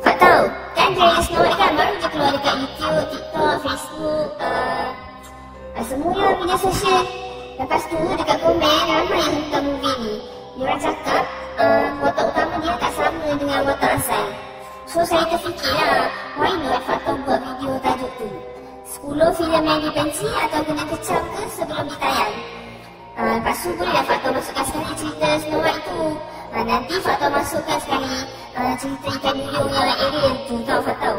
Fak tahu, kan trailer Snow White kan baru je keluar dekat YouTube, TikTok, Facebook, semua media sosial. Lepas tu dekat komen ramai yang tentang movie ni. Diorang cakap watak utama dia tak sama dengan watak asal. So saya terfikirlah, why not Fakta buat video tajuk tu 10 filem yang dibenci atau kena kecam ke sebelum ditayang. Lepas tu bolehlah Fakta masukkan sekali cerita Snow White tu. Nanti Fakta masukkan sekali cerita ikan duyung yang alien tu, tahu Fakta?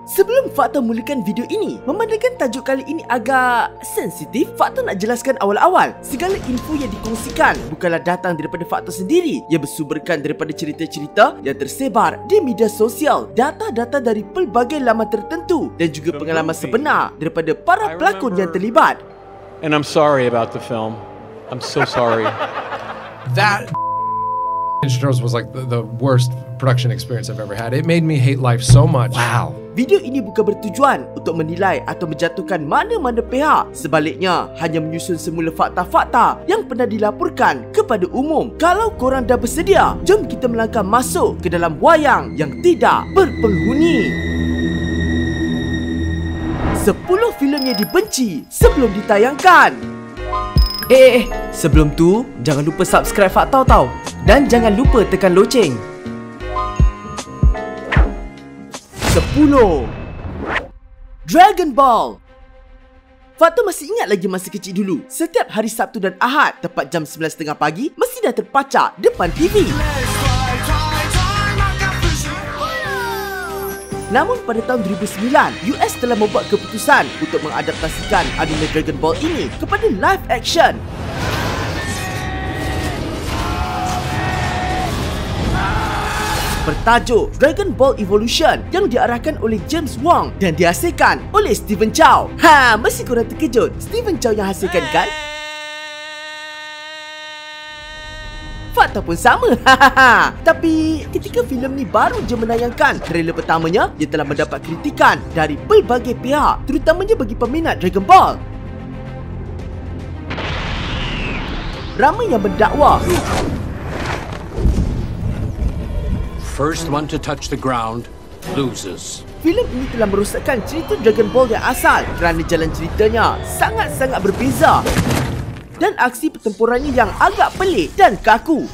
Sebelum Fakta mulakan video ini, memandangkan tajuk kali ini agak sensitif, Fakta nak jelaskan awal-awal, segala info yang dikongsikan bukanlah datang daripada Fakta sendiri, yang bersumberkan daripada cerita-cerita yang tersebar di media sosial, data-data dari pelbagai laman tertentu dan juga pengalaman sebenar daripada para pelakon yang terlibat. And I'm sorry about the film. I'm so sorry. That was like the worst production experience I've ever had. It made me hate life so much. Wow. Video ini bukan bertujuan untuk menilai atau menjatuhkan mana-mana pihak. Sebaliknya, hanya menyusun semula fakta-fakta yang pernah dilaporkan kepada umum. Kalau korang dah bersedia, jom kita melangkah masuk ke dalam wayang yang tidak berpenghuni. 10 filem yang dibenci sebelum ditayangkan. Sebelum tu, jangan lupa subscribe Fakta tau. Dan jangan lupa tekan loceng. 10. Dragon Ball. Fakta masih ingat lagi masa kecil dulu, setiap hari Sabtu dan Ahad tepat jam 9.30 pagi mesti dah terpacak depan TV. Namun pada tahun 2009, US telah membuat keputusan untuk mengadaptasikan anime Dragon Ball ini kepada live action. Bertajuk Dragon Ball Evolution yang diarahkan oleh James Wong dan dihasilkan oleh Stephen Chow. Mesti korang terkejut, Stephen Chow yang hasilkan kan? Fakta pun sama. Tapi ketika filem ni baru je menayangkan trailer pertamanya, ia telah mendapat kritikan dari pelbagai pihak, terutamanya bagi peminat Dragon Ball. Ramai yang mendakwa first one to touch the ground loses. Filem ini telah merosakkan cerita Dragon Ball yang asal kerana jalan ceritanya sangat-sangat berbeza dan aksi pertempurannya yang agak pelik dan kaku.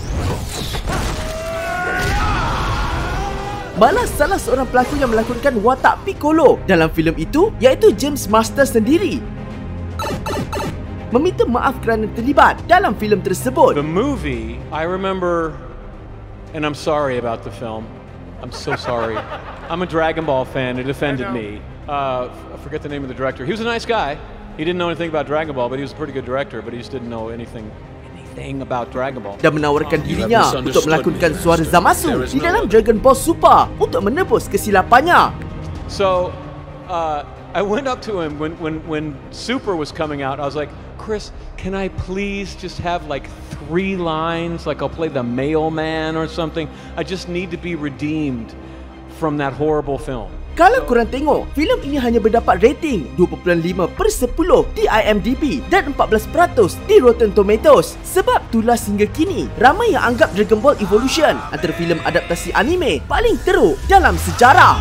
Malah salah seorang pelakon yang melakonkan watak Piccolo dalam filem itu, iaitu James Master sendiri, meminta maaf kerana terlibat dalam filem tersebut. The movie, I remember, and I'm sorry about the film. I'm so sorry. I'm a Dragon Ball fan. It offended me. I forget the name of the director. He was a nice guy. He didn't know anything about Dragon Ball, but he was a pretty good director. But he just didn't know anything about Dragon Ball. Dan menawarkan dirinya untuk melakonkan suara Zamasu di dalam Dragon Ball Super untuk menebus kesilapannya. So, I went up to him when Super was coming out. I was like, Chris, can I please just have like 3 lines? Like I'll play the mailman or something. I just need to be redeemed from that horrible film. Kalau korang tengok, filem ini hanya mendapat rating 2.5/10 di IMDb dan 14% di Rotten Tomatoes. Sebab itulah hingga kini, ramai yang anggap Dragon Ball Evolution antara filem adaptasi anime paling teruk dalam sejarah.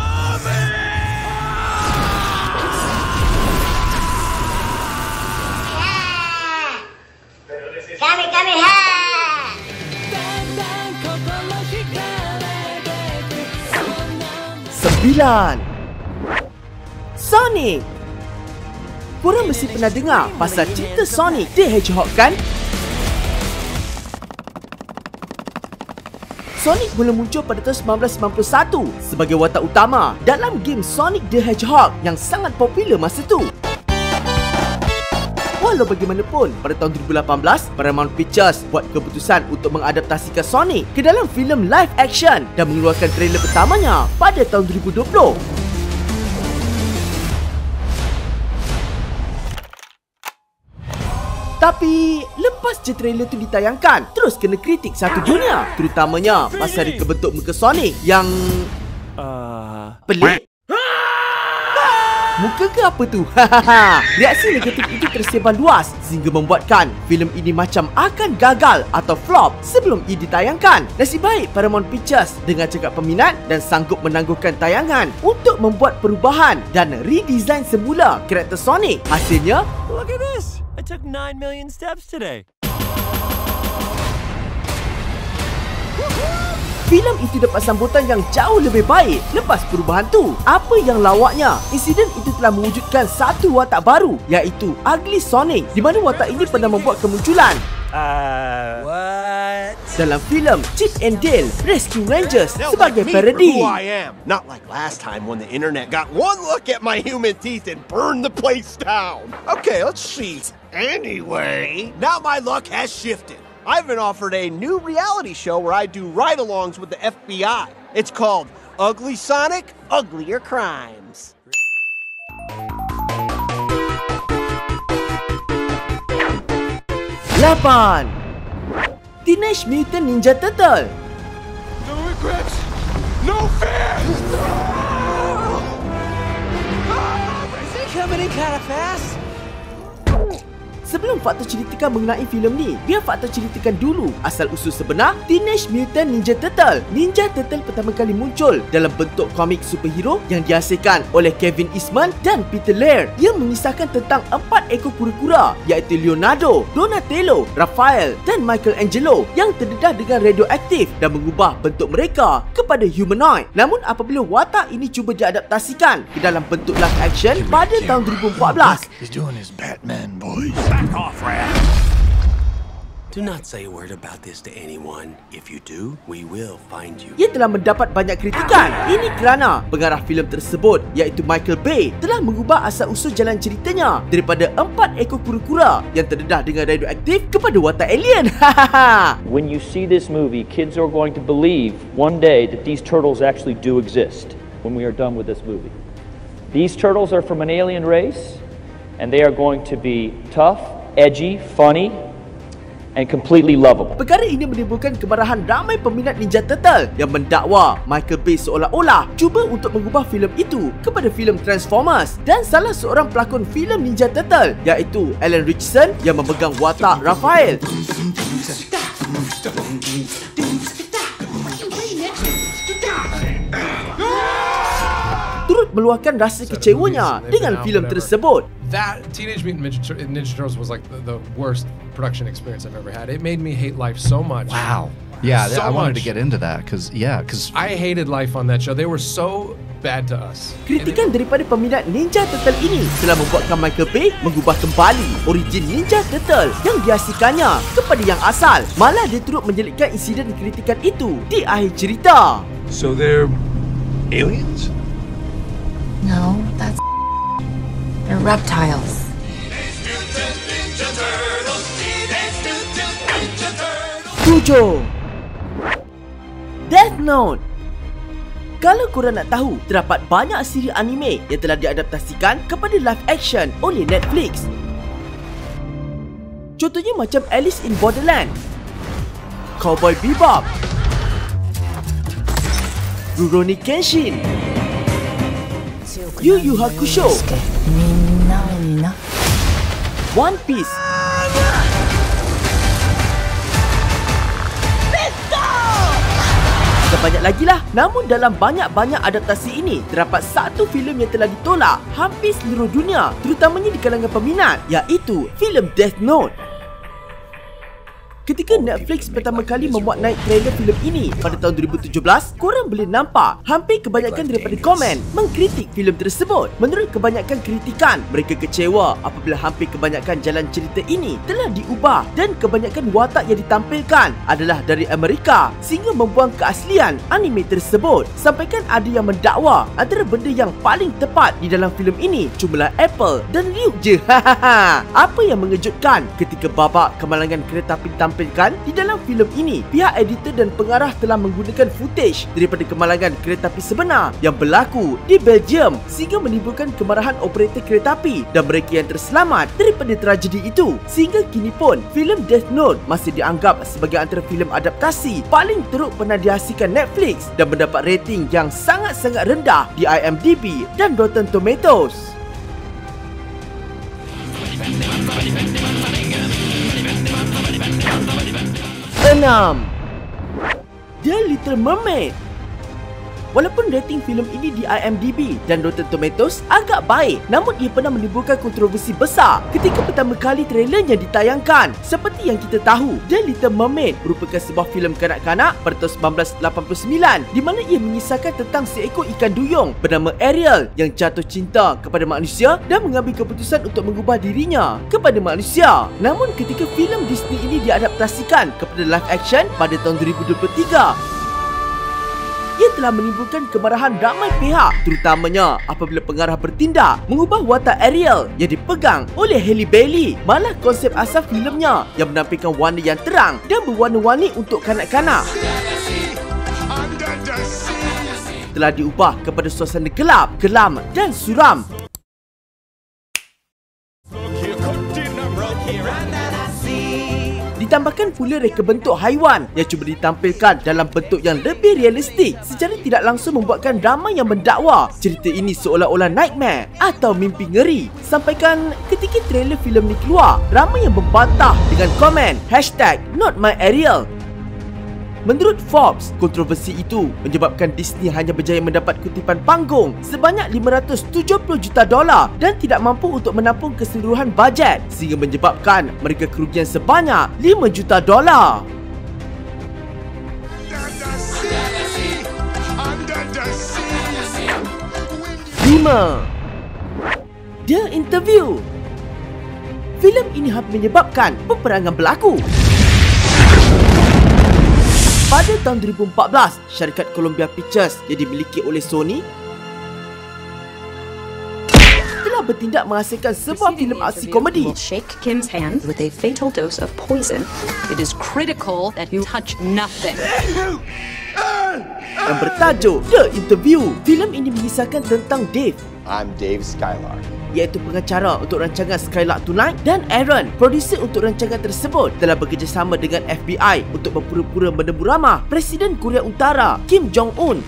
Sonic. Korang mesti pernah dengar pasal cerita Sonic the Hedgehog kan? Sonic mula muncul pada tahun 1991 sebagai watak utama dalam game Sonic the Hedgehog yang sangat popular masa tu. Walau bagaimanapun, pada tahun 2018, Paramount Pictures buat keputusan untuk mengadaptasikan Sonic ke dalam filem live action dan mengeluarkan trailer pertamanya pada tahun 2020. Tapi lepas je trailer tu ditayangkan, terus kena kritik satu dunia, terutamanya pasal reka bentuk muka Sonic yang pelik. muka ke apa tu? Reaksi negatif itu tersebar luas sehingga membuatkan filem ini macam akan gagal atau flop sebelum ia ditayangkan. Nasib baik Paramount Pictures dengan cakap peminat dan sanggup menangguhkan tayangan untuk membuat perubahan dan redesign semula karakter Sonic. Hasilnya, Look at this! I took 9 million steps today. filem itu dapat sambutan yang jauh lebih baik lepas perubahan tu. Apa yang lawaknya? Insiden itu telah mewujudkan satu watak baru, iaitu Ugly Sonic, di mana watak ini pernah membuat kemunculan What? dalam filem Chip and Dale Rescue Rangers sebagai parody. Who I am. Not like last time when the internet got one look at my human teeth and burned the place down. Okay, let's see. Anyway, now my luck has shifted. I've been offered a new reality show where I do ride-alongs with the FBI. It's called Ugly Sonic, Uglier Crimes. Lapan, Teenage Mutant Ninja Turtle. No regrets, no fear. Coming in kind of fast. Sebelum Faktor ceritakan mengenai filem ni, biar Faktor ceritakan dulu asal-usul sebenar Teenage Mutant Ninja Turtle. Ninja Turtle pertama kali muncul dalam bentuk komik superhero yang dihasilkan oleh Kevin Eastman dan Peter Laird, yang mengisahkan tentang 4 ekor kura-kura, iaitu Leonardo, Donatello, Raphael dan Michelangelo yang terdedah dengan radioaktif dan mengubah bentuk mereka kepada humanoid. Namun apabila watak ini cuba diadaptasikan ke dalam bentuk live action pada tahun 2014, He's doing his Batman voice. Back off, Rat. Do not say a word about this to anyone. If you do, we will find you. ia telah mendapat banyak kritikan. Ini kerana pengarah filem tersebut, iaitu Michael Bay, telah mengubah asal-usul jalan ceritanya daripada 4 ekor kura-kura yang terdedah dengan radioaktif kepada watak alien. When you see this movie, kids are going to believe one day that these turtles actually do exist when we are done with this movie. These turtles are from an alien race, and they are going to be tough, edgy, funny, and completely lovable. Perkara ini menimbulkan kemarahan ramai peminat Ninja Turtle yang mendakwa Michael Bay seolah-olah cuba untuk mengubah filem itu kepada filem Transformers, dan salah seorang pelakon filem Ninja Turtle, iaitu Alan Ritchson, yang memegang watak Raphael, turut meluahkan rasa kecewanya dengan filem tersebut. That Teenage Mutant Ninja Turtles was like the worst production experience I've ever had. It made me hate life so much. Wow. Yeah, So I wanted to much. get into that because I hated life on that show. They were so bad to us. Kritikan daripada peminat Ninja Turtle ini telah membuatkan Michael Bay mengubah kembali origin Ninja Turtle yang dihasilkannya kepada yang asal. Malah dia turut menjelitkan insiden kritikan itu di akhir cerita. So they're aliens? No, they're reptiles. 7. Death Note. Kalau korang nak tahu, terdapat banyak siri anime yang telah diadaptasikan kepada live action oleh Netflix. Contohnya macam Alice in Borderland, Cowboy Bebop, Rurouni Kenshin, Yu Yu Hakusho, One Piece, dan banyak lagi lah. Namun dalam banyak-banyak adaptasi ini, terdapat satu filem yang telah ditolak hampir seluruh dunia, terutamanya di kalangan peminat, iaitu filem Death Note. Ketika Netflix pertama kali memuat naik trailer filem ini pada tahun 2017, korang boleh nampak hampir kebanyakan daripada komen mengkritik filem tersebut. Menurut kebanyakan kritikan, mereka kecewa apabila hampir kebanyakan jalan cerita ini telah diubah dan kebanyakan watak yang ditampilkan adalah dari Amerika, sehingga membuang keaslian anime tersebut. Sampaikan ada yang mendakwa antara benda yang paling tepat di dalam filem ini cumalah Apple dan Ryuk je. Apa yang mengejutkan ketika babak kemalangan kereta api ditampilkan di dalam filem ini, pihak editor dan pengarah telah menggunakan footage daripada kemalangan kereta api sebenar yang berlaku di Belgium, sehingga menimbulkan kemarahan operator kereta api dan mereka yang terselamat daripada tragedi itu. Sehingga kini pun, filem Death Note masih dianggap sebagai antara filem adaptasi paling teruk pernah dihasilkan Netflix dan mendapat rating yang sangat-sangat rendah di IMDb dan Rotten Tomatoes. 6. The Little Mermaid. Walaupun rating filem ini di IMDb dan Rotten Tomatoes agak baik, namun ia pernah menimbulkan kontroversi besar ketika pertama kali trailernya ditayangkan. Seperti yang kita tahu, The Little Mermaid merupakan sebuah filem kanak-kanak pada tahun 1989 di mana ia mengisahkan tentang seekor ikan duyung bernama Ariel yang jatuh cinta kepada manusia dan mengambil keputusan untuk mengubah dirinya kepada manusia. Namun ketika filem Disney ini diadaptasikan kepada live action pada tahun 2023, ia telah menimbulkan kemarahan ramai pihak, terutamanya apabila pengarah bertindak mengubah watak Ariel yang dipegang oleh Halle Bailey. Malah konsep asal filemnya yang menampilkan warna yang terang dan berwarna-warni untuk kanak-kanak telah diubah kepada suasana gelap, kelam dan suram. Ditambahkan pula reka bentuk haiwan yang cuba ditampilkan dalam bentuk yang lebih realistik, secara tidak langsung membuatkan ramai yang mendakwa cerita ini seolah-olah nightmare atau mimpi ngeri. Sampaikan ketika trailer filem ni keluar, ramai yang membantah dengan komen #NotMyAriel. Menurut Forbes, kontroversi itu menyebabkan Disney hanya berjaya mendapat kutipan panggung sebanyak $570 juta dan tidak mampu untuk menampung keseluruhan bajet, sehingga menyebabkan mereka kerugian sebanyak $5 juta. 5. The Interview. Filem ini hampir menyebabkan peperangan berlaku. Pada tahun 2014, syarikat Columbia Pictures yang dimiliki oleh Sony telah bertindak menghasilkan sebuah filem aksi komedi shake Kim's hand with a fatal dose of poison. It is critical that you touch nothing. yang bertajuk The Interview. Filem ini mengisahkan tentang Dave. I'm Dave Skylark, iaitu pengacara untuk rancangan Skylark Tonight, dan Aaron, produser untuk rancangan tersebut, telah bekerjasama dengan FBI untuk berpura-pura menemu ramah Presiden Korea Utara Kim Jong-un.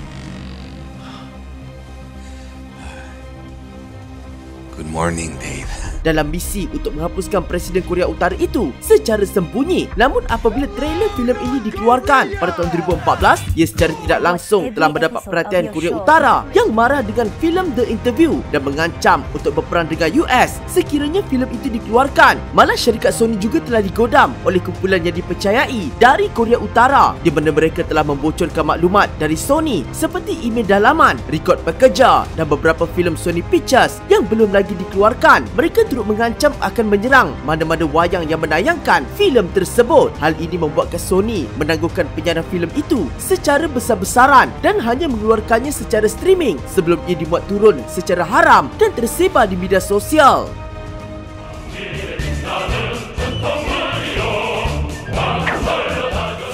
Good morning, Dave. Dalam misi untuk menghapuskan Presiden Korea Utara itu secara sembunyi. Namun apabila trailer filem ini dikeluarkan pada tahun 2014, ia secara tidak langsung telah mendapat perhatian Korea Utara yang marah dengan filem The Interview dan mengancam untuk berperang dengan US sekiranya filem itu dikeluarkan. Malah syarikat Sony juga telah digodam oleh kumpulan yang dipercayai dari Korea Utara di mana mereka telah membocorkan maklumat dari Sony seperti email dalaman, rekod pekerja dan beberapa filem Sony Pictures yang belum lagi dikeluarkan. Mereka turut mengancam akan menyerang mana-mana wayang yang menayangkan filem tersebut. Hal ini membuatkan Sony menangguhkan penyiaran filem itu secara besar-besaran dan hanya mengeluarkannya secara streaming sebelum ia dimuat turun secara haram dan tersebar di media sosial.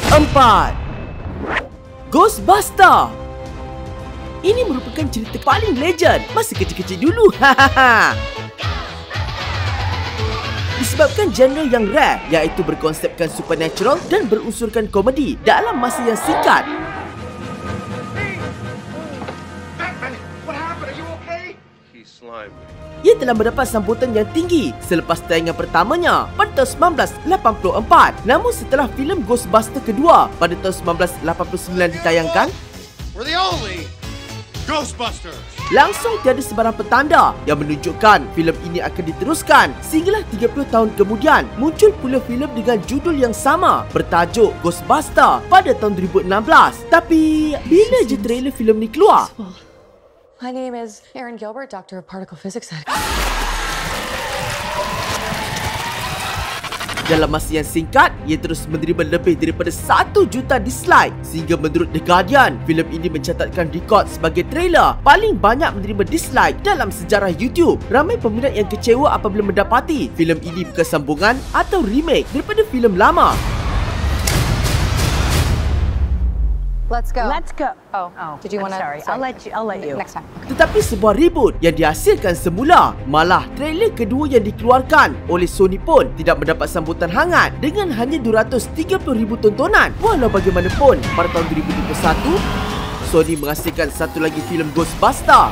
4. Ghostbuster. Ini merupakan cerita paling legend masa kecil-kecil dulu. Disebabkan genre yang rare, iaitu berkonsepkan supernatural dan berunsurkan komedi dalam masa yang singkat. Ia telah mendapat sambutan yang tinggi selepas tayangan pertamanya pada tahun 1984. Namun setelah filem Ghostbuster kedua pada tahun 1989 ditayangkan, Ghostbusters. Langsung tiada sebarang petanda yang menunjukkan filem ini akan diteruskan. Sehinggalah 30 tahun kemudian muncul pula filem dengan judul yang sama bertajuk Ghostbuster pada tahun 2016. Tapi bila je trailer filem ni keluar? My name is Erin Gilbert, Doctor of Particle Physics. Dalam masa yang singkat, ia terus menerima lebih daripada 1 juta dislike. Sehingga menurut The Guardian, filem ini mencatatkan rekod sebagai trailer paling banyak menerima dislike dalam sejarah YouTube. Ramai peminat yang kecewa apabila mendapati filem ini bukan sambungan atau remake daripada filem lama. Let's go. Let's go. Oh, did you want to? Sorry, I'll let you. Next time. Tetapi sebuah reboot yang dihasilkan semula, malah trailer kedua yang dikeluarkan oleh Sony pun tidak mendapat sambutan hangat dengan hanya 230,000 tontonan. Walau bagaimanapun, pada tahun 2021, Sony menghasilkan satu lagi filem Ghostbuster.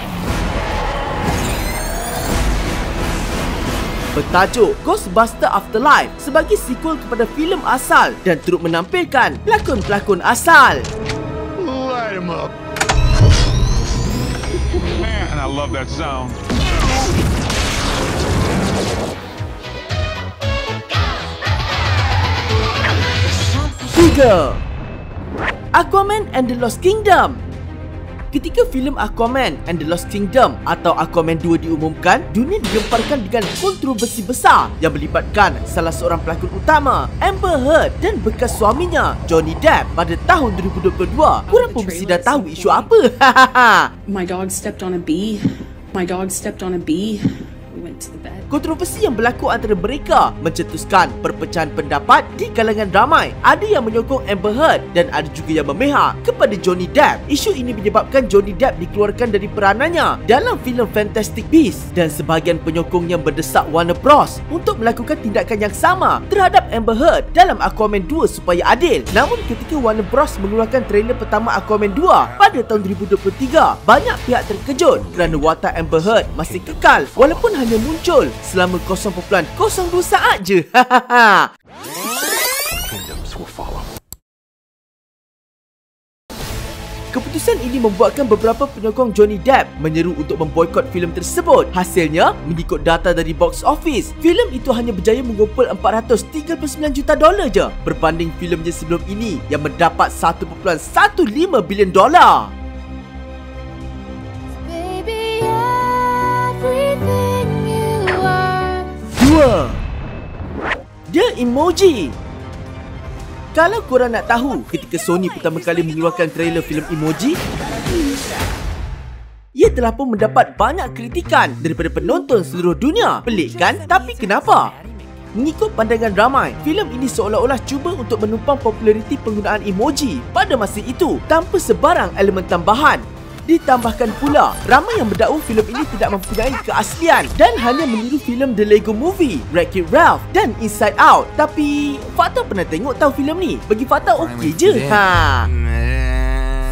bertajuk Ghostbuster Afterlife sebagai sequel kepada filem asal dan turut menampilkan pelakon-pelakon asal. Light 'em up. Man, I love that sound. Tiga, Aquaman and the Lost Kingdom. Ketika filem Aquaman and the Lost Kingdom atau Aquaman 2 diumumkan, dunia digemparkan dengan kontroversi besar yang melibatkan salah seorang pelakon utama, Amber Heard, dan bekas suaminya, Johnny Depp pada tahun 2022. Korang pun mesti dah tahu isu apa. My dog stepped on a bee. My dog stepped on a bee. We went to the bed. Kontroversi yang berlaku antara mereka mencetuskan perpecahan pendapat di kalangan ramai. Ada yang menyokong Amber Heard dan ada juga yang memihak kepada Johnny Depp. Isu ini menyebabkan Johnny Depp dikeluarkan dari peranannya dalam filem Fantastic Beasts dan sebahagian penyokong yang berdesak Warner Bros untuk melakukan tindakan yang sama terhadap Amber Heard dalam Aquaman 2 supaya adil. Namun ketika Warner Bros mengeluarkan trailer pertama Aquaman 2 pada tahun 2023, banyak pihak terkejut kerana watak Amber Heard masih kekal walaupun hanya muncul selama 0.02 saat je. Keputusan ini membuatkan beberapa penyokong Johnny Depp menyeru untuk memboikot filem tersebut. Hasilnya, mengikut data dari box office, filem itu hanya berjaya mengumpul $439 juta je berbanding filemnya sebelum ini yang mendapat $1.15 bilion. The Emoji. Kalau korang nak tahu ketika Sony pertama kali mengeluarkan trailer filem Emoji, ia telah pun mendapat banyak kritikan daripada penonton seluruh dunia. Pelik kan? Tapi kenapa? Mengikut pandangan ramai, filem ini seolah-olah cuba untuk menumpang populariti penggunaan emoji pada masa itu tanpa sebarang elemen tambahan. Ditambahkan pula, ramai yang mendakwa filem ini tidak mempunyai keaslian dan hanya meniru filem The Lego Movie, Wreck-It Ralph dan Inside Out. Tapi Fakta pernah tengok tahu filem ni? Bagi Fakta okey je.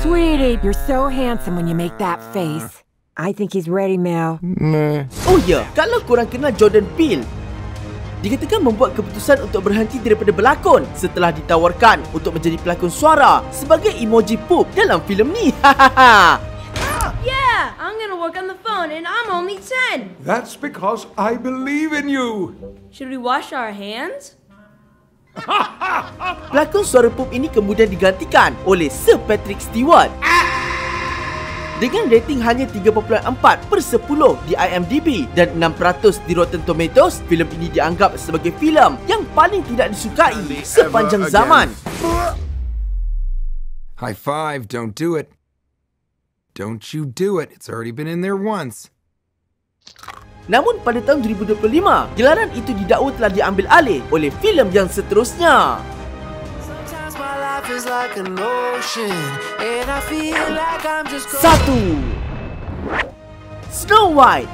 Sweetie, you're so handsome when you make that face. I think he's ready, Mel. Oh ya, kalau korang kenal Jordan Peele, dikatakan membuat keputusan untuk berhenti daripada berlakon setelah ditawarkan untuk menjadi pelakon suara sebagai emoji poop dalam filem ni. Yeah, I'm gonna work on the phone and I'm only 10. That's because I believe in you. Should we wash our hands? Pelakon suara poop ini kemudian digantikan oleh Sir Patrick Stewart. Dengan rating hanya 3.4/10 di IMDb dan 6% di Rotten Tomatoes, filem ini dianggap sebagai filem yang paling tidak disukai sepanjang zaman. High five, don't do it. Don't you do it. It's already been in there once. Namun pada tahun 2025, gelaran itu didakwa telah diambil alih oleh filem yang seterusnya. Satu, Snow White.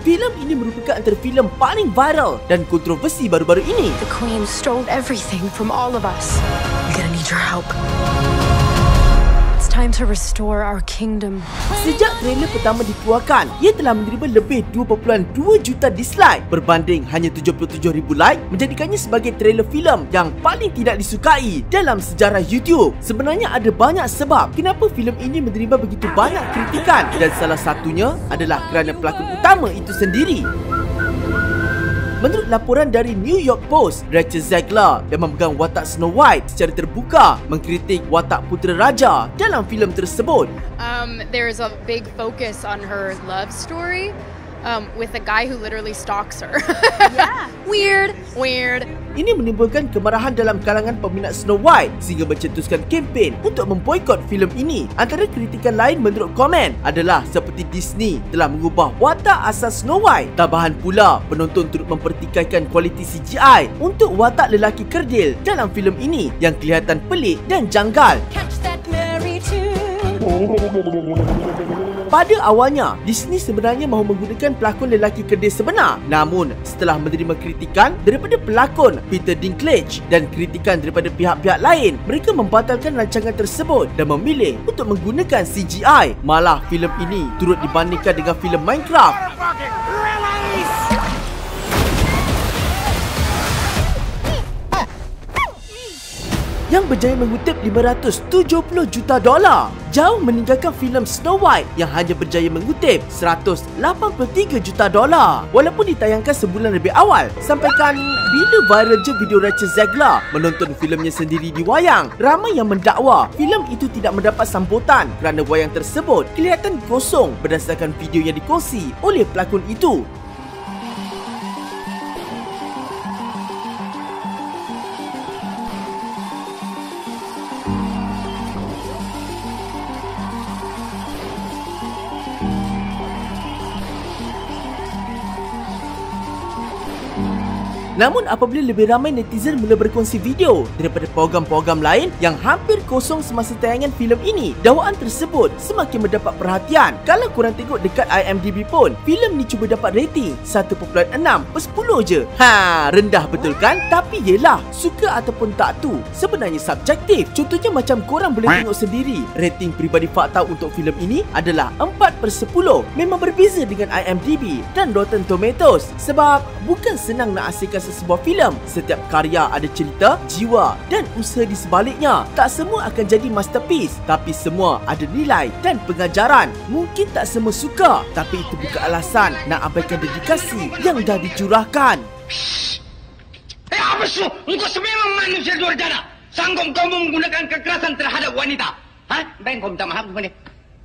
Filem ini merupakan antara filem paling viral dan kontroversi baru-baru ini. The Queen stole everything from all of us. We're gonna need your help. It's time to restore our kingdom. Sejak trailer pertama dikeluarkan, ia telah menerima lebih 2.2 juta dislike berbanding hanya 77,000 like, menjadikannya sebagai trailer filem yang paling tidak disukai dalam sejarah YouTube. Sebenarnya ada banyak sebab kenapa filem ini menerima begitu banyak kritikan dan salah satunya adalah kerana pelakon utama itu sendiri. Menurut laporan dari New York Post, Rachel Zegler yang memegang watak Snow White secara terbuka mengkritik watak putera raja dalam filem tersebut. There's a big focus on her love story with a guy who literally stalks her. Yeah. Weird. Ini menimbulkan kemarahan dalam kalangan peminat Snow White sehingga mencetuskan kempen untuk memboikot filem ini. Antara kritikan lain menurut komen adalah seperti Disney telah mengubah watak asal Snow White. Tambahan pula, penonton turut mempertikaikan kualiti CGI untuk watak lelaki kerdil dalam filem ini yang kelihatan pelik dan janggal. Pada awalnya, Disney sebenarnya mahu menggunakan pelakon lelaki kerdil sebenar. Namun, setelah menerima kritikan daripada pelakon Peter Dinklage dan kritikan daripada pihak-pihak lain, mereka membatalkan rancangan tersebut dan memilih untuk menggunakan CGI. Malah, filem ini turut dibandingkan dengan filem Minecraft. yang berjaya mengutip $570 juta. Jauh meninggalkan filem Snow White yang hanya berjaya mengutip $183 juta. Walaupun ditayangkan sebulan lebih awal, sampaikan bila viral je video Rachel Zegler menonton filemnya sendiri di wayang. Ramai yang mendakwa filem itu tidak mendapat sambutan kerana wayang tersebut kelihatan kosong berdasarkan video yang dikongsi oleh pelakon itu. Namun apabila lebih ramai netizen mula berkongsi video daripada program-program lain yang hampir kosong semasa tayangan filem ini, dakwaan tersebut semakin mendapat perhatian. Kalau korang tengok dekat IMDb pun, filem ni cuba dapat rating 1.6/10 je. Rendah betul kan? Tapi yelah, suka ataupun tak tu sebenarnya subjektif. Contohnya macam korang boleh tengok sendiri, rating peribadi fakta untuk filem ini adalah 4/10. Memang berbeza dengan IMDb dan Rotten Tomatoes. Sebab bukan senang nak hasilkan sebuah filem. Setiap karya ada cerita, jiwa dan usaha di sebaliknya. Tak semua akan jadi masterpiece, tapi semua ada nilai dan pengajaran. Mungkin tak semua suka, tapi itu bukan alasan nak abaikan dedikasi yang dah dicurahkan. Apa su? Engkau memang manusia luar biasa. Sanggup kau menggunakan kekerasan terhadap wanita? Baik, kau minta maaf kepada.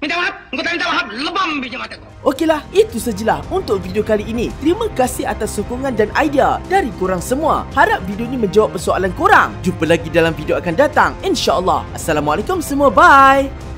Minta maaf, engkau tak minta maaf, lebam biji mataku. Okeylah, itu sajalah untuk video kali ini. Terima kasih atas sokongan dan idea dari korang semua. Harap video ini menjawab persoalan korang. Jumpa lagi dalam video akan datang, InsyaAllah. Assalamualaikum semua, bye.